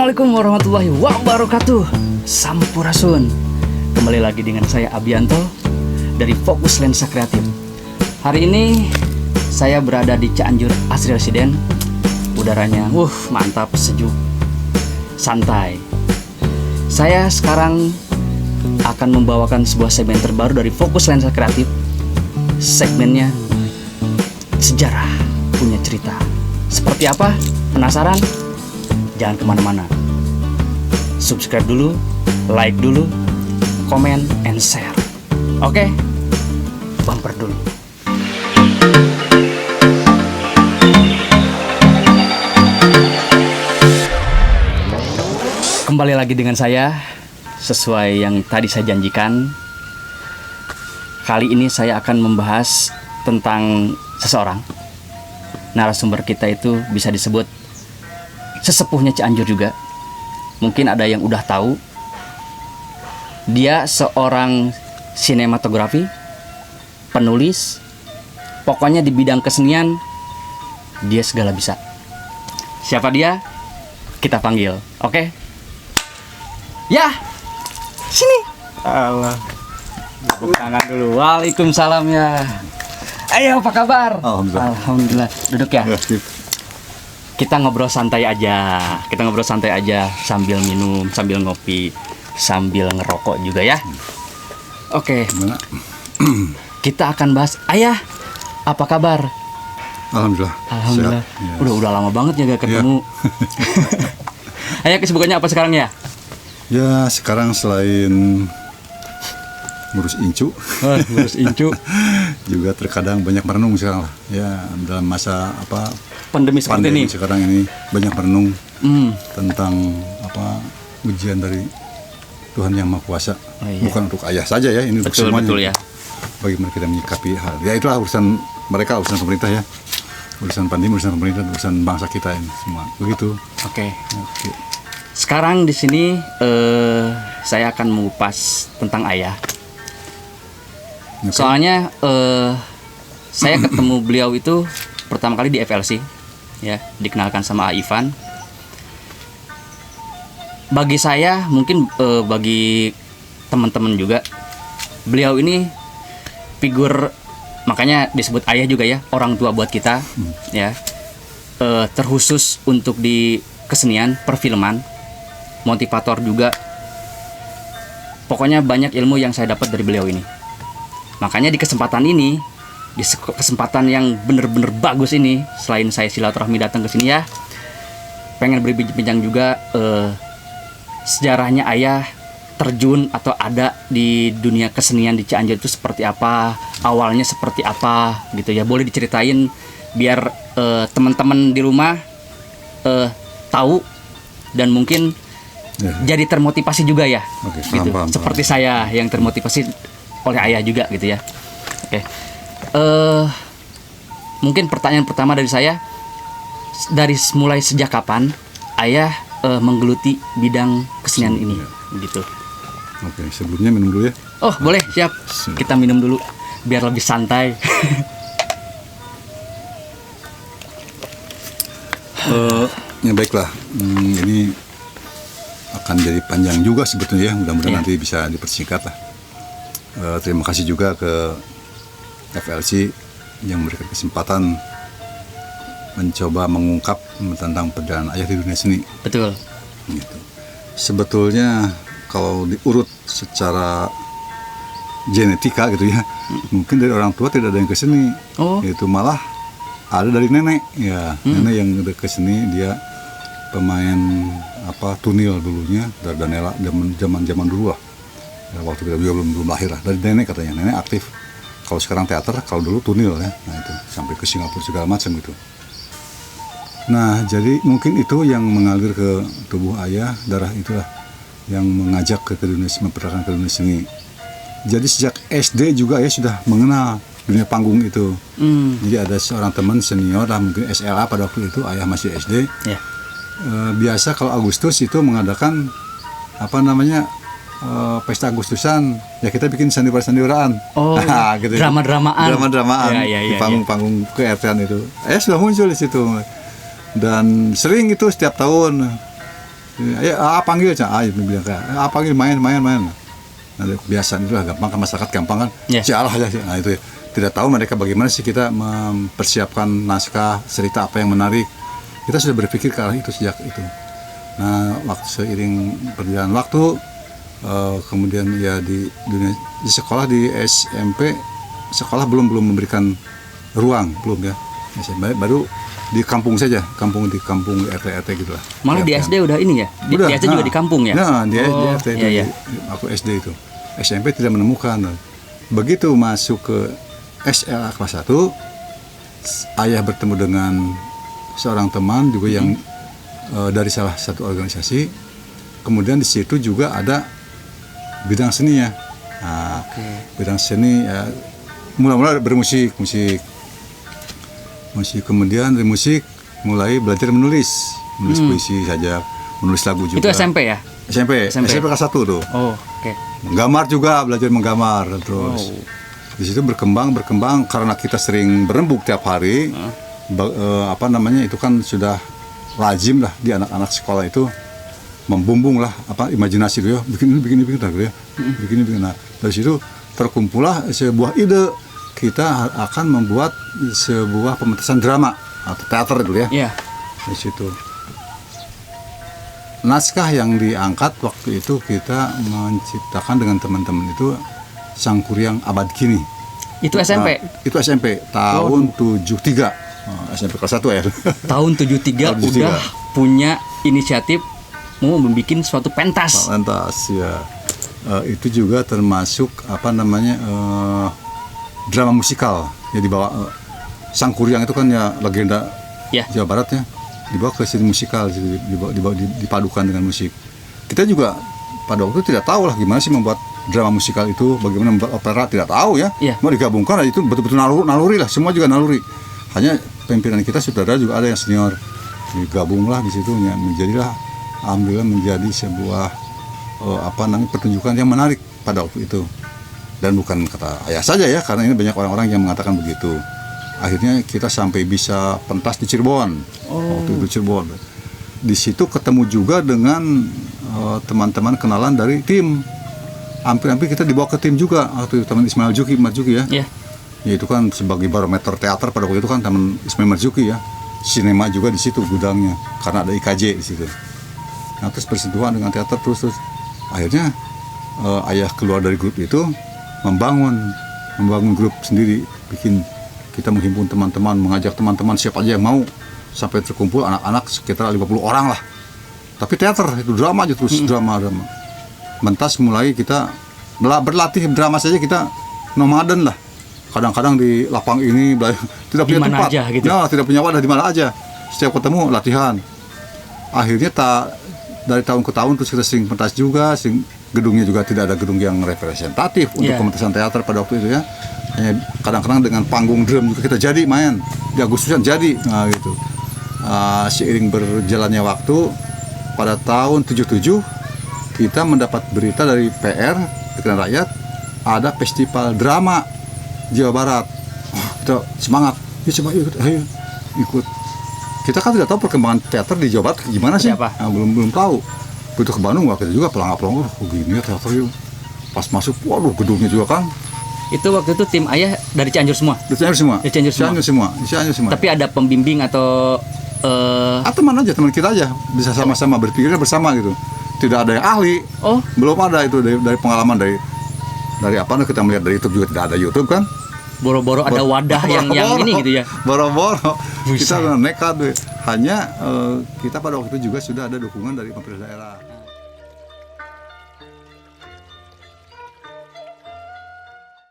Assalamualaikum warahmatullahi wabarakatuh. Sampurasun. Kembali lagi dengan saya Abianto dari Fokus Lensa Kreatif. Hari ini saya berada di Cianjur Asri Residen. Udaranya mantap, sejuk, santai. Saya sekarang akan membawakan sebuah segmen terbaru dari Fokus Lensa Kreatif. Segmennya Sejarah Punya Cerita. Seperti apa? Penasaran? Jangan kemana-mana. Subscribe dulu, like dulu, comment, and share. Oke? Bumper dulu. Kembali lagi dengan saya. Sesuai yang tadi saya janjikan, kali ini saya akan membahas tentang seseorang. Narasumber kita itu bisa disebut sesepuhnya Cianjur juga. Mungkin ada yang udah tahu. Dia seorang sinematografi, penulis, pokoknya di bidang kesenian dia segala bisa. Siapa dia? Kita panggil. Oke? Ya, sini. Allah. Tepuk tangan dulu. Waalaikumsalam ya. Ayo, apa kabar? Alhamdulillah. Duduk ya. Kita ngobrol santai aja. Sambil minum, sambil ngopi, sambil ngerokok juga ya. Oke. Kita akan bahas. Ayah, apa kabar? Alhamdulillah. Sehat, yes. Udah lama banget ya gak ketemu. Ayah kesibukannya apa sekarang ya? Ya sekarang selain ngurus incu, juga terkadang banyak merenung sekarang lah. Ya dalam masa pandemi seperti ini. Sekarang ini banyak merenung tentang ujian dari Tuhan Yang Maha Kuasa. Bukan untuk ayah saja ya, ini untuk semuanya. Betul ya. Bagi mereka yang menyikapi hal. Ya itulah urusan mereka, urusan pemerintah ya. Urusan pandemi, urusan pemerintah, urusan bangsa kita ini semua. Begitu. Oke. Sekarang di sini saya akan mengupas tentang ayah. Soalnya saya ketemu beliau itu pertama kali di FLC. Ya, dikenalkan sama Ivan. Bagi saya, mungkin bagi teman-teman juga, beliau ini figur, makanya disebut ayah juga ya, orang tua buat kita, ya. Terkhusus untuk di kesenian, perfilman, motivator juga. Pokoknya banyak ilmu yang saya dapat dari beliau ini. Makanya di kesempatan ini, di kesempatan yang bener-bener bagus ini, selain saya silaturahmi datang ke sini ya, pengen berbincang juga sejarahnya ayah terjun atau ada di dunia kesenian di Cianjur itu seperti apa, awalnya seperti apa gitu ya. Boleh diceritain biar teman-teman di rumah tahu dan mungkin jadi termotivasi juga ya. Gitu. Paham. Seperti saya yang termotivasi oleh ayah juga gitu ya. Oke. Mungkin pertanyaan pertama dari saya, dari mulai sejak kapan ayah menggeluti bidang kesenian ini, gitu. Oke, sebelumnya minum dulu ya. Oh boleh, siap. Kita minum dulu biar lebih santai. Ya baiklah, ini akan jadi panjang juga sebetulnya ya. Mudah-mudahan nanti bisa dipersingkat lah. Terima kasih juga ke FLC yang memberikan kesempatan mencoba mengungkap tentang perjalanan ayah di dunia seni. Betul. Gitu. Sebetulnya kalau diurut secara genetika gitu ya, mungkin dari orang tua tidak ada yang ke seni. Itu malah ada dari nenek ya. Nenek yang udah ke seni, dia pemain tunil dulunya dari Danela zaman dulu lah. Ya, waktu kita belum lahir lah. Dari nenek katanya, nenek aktif. Kalau sekarang teater, kalau dulu tunil ya. Nah itu sampai ke Singapura segala macam gitu. Nah jadi mungkin itu yang mengalir ke tubuh ayah, darah itulah yang mengajak ke dunia, memperkenalkan ke dunia seni. Jadi sejak SD juga ya sudah mengenal dunia panggung itu. Jadi ada seorang teman senior lah, mungkin SLA pada waktu itu, ayah masih SD. Biasa kalau Agustus itu mengadakan pesta Agustusan, ya kita bikin sandiwara-sandiwaraan. Gitu. Drama-dramaan di panggung-panggung ke-RT-an itu. Sudah muncul di situ. Dan sering itu setiap tahun Ya, panggil cah, bilang kayak, panggil main. Nah, kebiasaan itu lah gampang kan, masyarakat gampang kan, sialah aja. Nah itu tidak tahu mereka bagaimana sih kita mempersiapkan naskah cerita apa yang menarik. Kita sudah berpikir ke arah itu sejak itu. Nah, waktu seiring berjalan waktu, kemudian ya di sekolah di SMP, sekolah belum memberikan ruang, belum ya. Baru di kampung saja, di kampung RT gitu lah. Malah di SD udah ini ya? Di SD juga di kampung ya? Nah, di RT itu, aku SD itu. SMP tidak menemukan. Begitu masuk ke SLA kelas 1, ayah bertemu dengan seorang teman juga yang dari salah satu organisasi. Kemudian di situ juga ada bidang seni ya. Nah, bidang seni ya, mula-mula bermusik. Kemudian dari musik mulai belajar menulis puisi saja, menulis lagu juga. Itu SMP ya? SMP kelas 1 tuh. Oh, oke. Menggambar juga, belajar menggambar terus. Di situ berkembang karena kita sering berembuk tiap hari. Itu kan sudah lazim lah di anak-anak sekolah itu membumbung lah imajinasi itu ya, bikin gitu ya. Bikin. Nah, dari situ terkumpullah sebuah ide, kita akan membuat sebuah pementasan drama atau teater dulu ya. Iya. Di situ. Naskah yang diangkat waktu itu kita menciptakan dengan teman-teman itu Sang Kuryang Abad Kini. Itu SMP? Itu SMP tahun 73. SMP kelas 1 ya. Tahun 73 udah punya inisiatif mau membuat suatu pentas. Pentas ya. Itu juga termasuk drama musikal ya, dibawa Sang Kuryang itu kan ya legenda Jawa Barat ya, dibawa ke sini musikal, dipadukan dengan musik. Kita juga pada waktu itu tidak tahu lah gimana sih membuat drama musikal itu, bagaimana membuat opera, tidak tahu ya. Mau digabungkan itu betul-betul naluri lah, semua juga naluri. Hanya pimpinan kita sutradara juga ada yang senior, digabunglah di situ ya, menjadi sebuah pertunjukan yang menarik pada waktu itu. Dan bukan kata ayah saja ya, karena ini banyak orang-orang yang mengatakan begitu. Akhirnya kita sampai bisa pentas di Cirebon. Waktu itu Cirebon. Di situ ketemu juga dengan teman-teman kenalan dari tim. Hampir-hampir kita dibawa ke tim juga. Waktu itu teman Ismail Marzuki ya. Ya itu kan sebagai barometer teater pada waktu itu kan teman Ismail Marzuki ya. Sinema juga di situ gudangnya, karena ada IKJ di situ. Nah, terus bersentuhan dengan teater terus. Akhirnya ayah keluar dari grup itu, membangun grup sendiri, kita menghimpun teman-teman, mengajak teman-teman siapa aja yang mau, sampai terkumpul anak-anak sekitar 50 orang lah. Tapi teater itu drama aja terus, drama. Mentas mulai kita berlatih drama saja, kita nomaden lah. Kadang-kadang di lapang ini tidak punya tempat, aja, gitu. Ya, tidak punya wadah, di mana aja. Setiap ketemu latihan. Akhirnya dari tahun ke tahun terus kita sering pentas juga, gedungnya juga tidak ada gedung yang representatif untuk pementasan teater pada waktu itu ya. Hanya kadang-kadang dengan panggung drum juga kita jadi main di Agustusan jadi, nah gitu. Seiring berjalannya waktu, pada tahun 77 kita mendapat berita dari PR Pikiran Rakyat ada festival drama Jawa Barat. Kita semangat, coba ikut. Kita kan tidak tahu perkembangan teater di Jawa Barat gimana sih? Nah, belum tahu. Begitu ke Bandung, kita juga pelangap-pelangap, gini ya teater yuk. Pas masuk, waduh gedungnya juga kan. Itu waktu itu tim ayah dari Cianjur semua? Dari Cianjur semua. Tapi ada pembimbing atau teman kita aja, bisa sama-sama berpikirnya bersama gitu. Tidak ada yang ahli. Belum ada itu dari pengalaman dari kita melihat dari YouTube juga tidak ada YouTube kan. Boro-boro ada wadah yang ini gitu ya. Boro-boro kita nekat. Hanya kita pada waktu itu juga sudah ada dukungan dari pemerintah daerah.